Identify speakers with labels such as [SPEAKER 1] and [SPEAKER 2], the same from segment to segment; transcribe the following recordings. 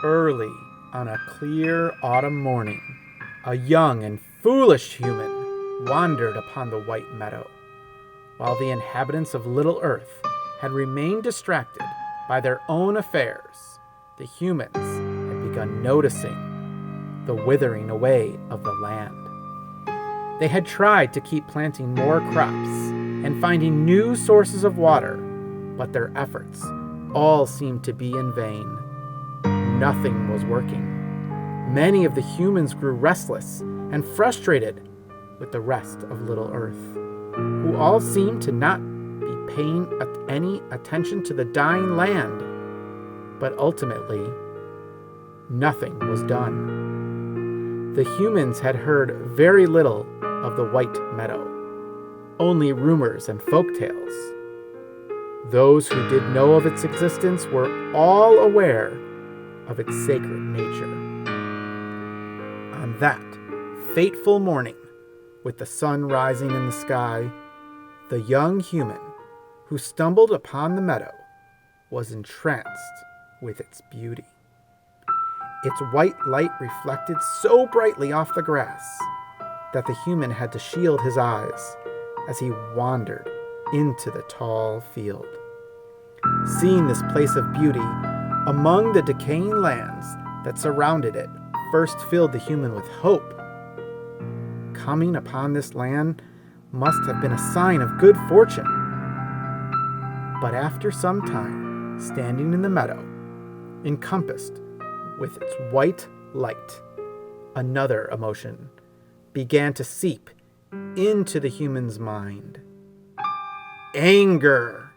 [SPEAKER 1] Early on a clear autumn morning, a young and foolish human wandered upon the white meadow, while the inhabitants of Little Earth had remained distracted by their own affairs. The humans had begun noticing the withering away of the land. They had tried to keep planting more crops and finding new sources of water, but their efforts all seemed to be in vain. Nothing was working. Many of the humans grew restless and frustrated with the rest of Little Earth, who all seemed to not be paying any attention to the dying land. But ultimately, nothing was done. The humans had heard very little of the White Meadow, only rumors and folktales. Those who did know of its existence were all aware of its sacred nature. On that fateful morning, with the sun rising in the sky, the young human who stumbled upon the meadow was entranced with its beauty. Its white light reflected so brightly off the grass that the human had to shield his eyes as he wandered into the tall field. Seeing this place of beauty among the decaying lands that surrounded it first filled the human with hope. Coming upon this land must have been a sign of good fortune. But after some time, standing in the meadow, encompassed with its white light, another emotion began to seep into the human's mind. Anger.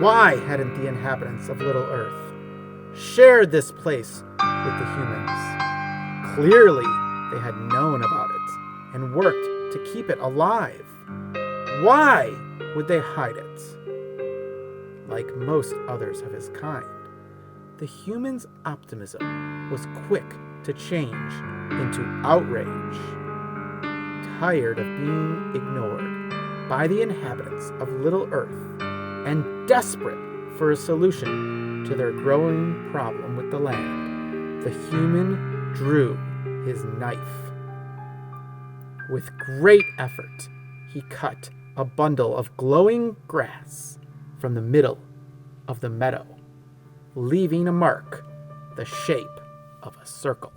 [SPEAKER 1] Why hadn't the inhabitants of Little Earth shared this place with the humans? Clearly, they had known about it and worked to keep it alive. Why would they hide it? Like most others of his kind, the human's optimism was quick to change into outrage. Tired of being ignored by the inhabitants of Little Earth and desperate for a solution to their growing problem with the land, the human drew his knife. With great effort, he cut a bundle of glowing grass from the middle of the meadow, leaving a mark the shape of a circle.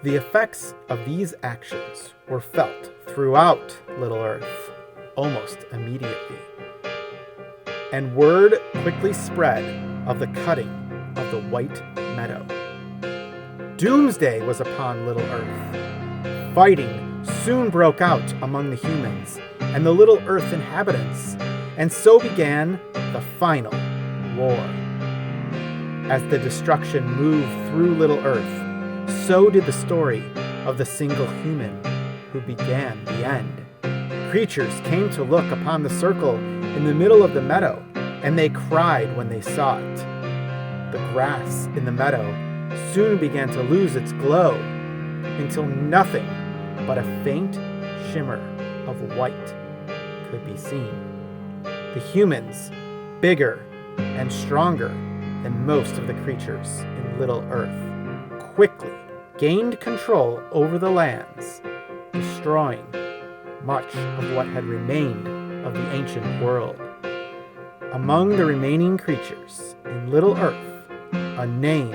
[SPEAKER 1] The effects of these actions were felt throughout Little Earth almost immediately, and word quickly spread of the cutting of the White Meadow. Doomsday was upon Little Earth. Fighting soon broke out among the humans and the Little Earth inhabitants, and so began the final war. As the destruction moved through Little Earth, so did the story of the single human who began the end. Creatures came to look upon the circle in the middle of the meadow, and they cried when they saw it. The grass in the meadow soon began to lose its glow, until nothing but a faint shimmer of white could be seen. The humans, bigger and stronger than most of the creatures in Little Earth, quickly gained control over the lands, destroying much of what had remained of the ancient world. Among the remaining creatures in Little Earth, a name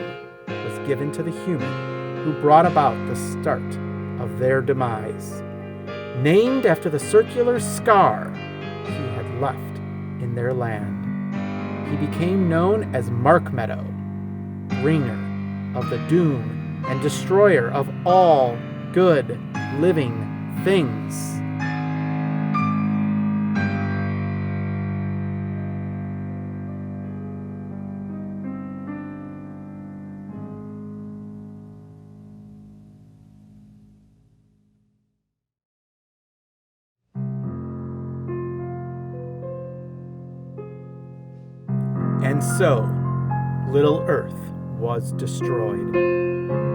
[SPEAKER 1] was given to the human who brought about the start of their demise, named after the circular scar he had left in their land. He became known as Markmeadow, bringer of the doom and destroyer of all good living things. And so, Little Earth was destroyed.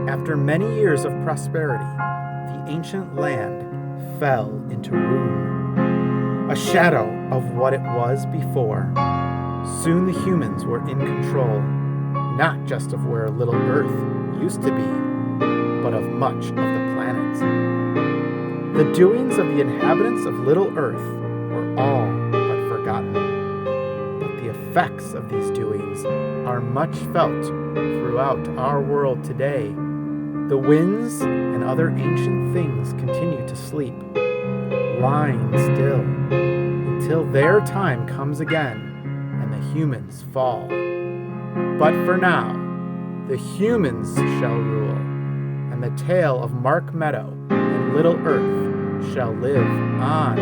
[SPEAKER 1] After many years of prosperity, the ancient land fell into ruin, a shadow of what it was before. Soon the humans were in control, not just of where Little Earth used to be, but of much of the planet. The doings of the inhabitants of Little Earth were all but forgotten. But the effects of these doings are much felt throughout our world today. The winds and other ancient things continue to sleep, lying still, until their time comes again and the humans fall. But for now, the humans shall rule, and the tale of Markmeadow and Little Earth shall live on.